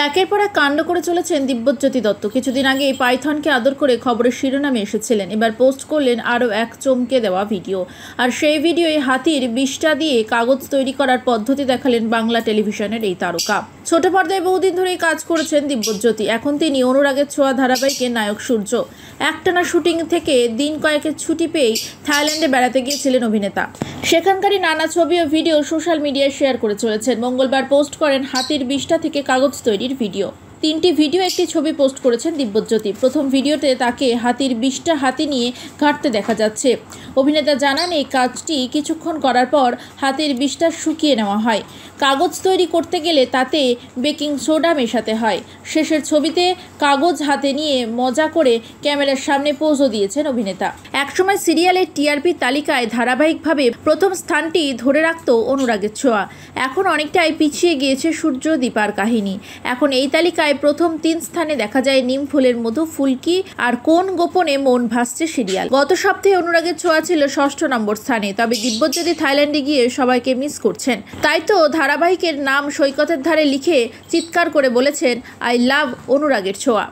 একের পর এক কাণ্ড করে চলেছেন দিব্যজ্যোতি দত্ত। কিছুদিন আগে এই পাইথনকে আদর করে খবরের শিরোনামে এসেছিলেন। এবার পোস্ট করলেন আরও এক চমকে দেওয়া ভিডিও। আর সেই ভিডিওয়ে হাতির বিষ্ঠা দিয়ে কাগজ তৈরি করার পদ্ধতি দেখালেন বাংলা টেলিভিশনের এই তারকা। ছোট পর্দায় বহুদিন ধরেই কাজ করেছেন দিব্যজ্যোতি। এখন তিনি অনুরাগের ছোঁয়া ধারাবাহিকের নায়ক সূর্য। একটানা শুটিং থেকে দিন কয়েকের ছুটি পেয়েই থাইল্যান্ডে বেড়াতে গিয়েছিলেন অভিনেতা। সেখানকারই নানা ছবি ও ভিডিও সোশ্যাল মিডিয়ায় শেয়ার করে চলেছেন। মঙ্গলবার পোস্ট করেন হাতির বিষ্ঠা থেকে কাগজ তৈরির ভিডিও। 3টি ভিডিও, একটি ছবি পোস্ট করেছেন দিব্যজ্যোতি। প্রথম ভিডিওতে তাকে হাতির বিষ্ঠা হাতি নিয়ে ঘাঁটতে দেখা যাচ্ছে। অভিনেতা জানান, এই কাজটি কিছুক্ষণ করার পর হাতির বিষ্ঠা শুকিয়ে নেওয়া হয়। কাগজ তৈরি করতে গেলে তাতে বেকিং সোডা মেশাতে হয়। শেষের ছবিতে কাগজ হাতে নিয়ে মজা করে ক্যামেরার সামনে পোজও দিয়েছেন অভিনেতা। একসময় সিরিয়ালের টিআরপি তালিকায় ধারাবাহিকভাবে প্রথম স্থানটি ধরে রাখত অনুরাগের ছোঁয়া। এখন অনেকটাই পিছিয়ে গিয়েছে সূর্য দীপার কাহিনী। এখন এই তালিকায় প্রথম 3 স্থানে দেখা যায় নিম ফুলের মধু, ফুলকি আর কোন গোপনে মন ভাসছে সিরিয়াল। গত সপ্তাহে অনুরাগের ছোঁয়া ছিল 6ষ্ঠ নম্বর স্থানে। তবে দিব্যজ্যোতি থাইল্যান্ডে গিয়ে সবাইকে মিস করছেন। তাই তো ধারাবাহিকের নাম সৈকতের ধারে লিখে চিৎকার করে বলেছেন, আই লাভ অনুরাগের ছোঁয়া।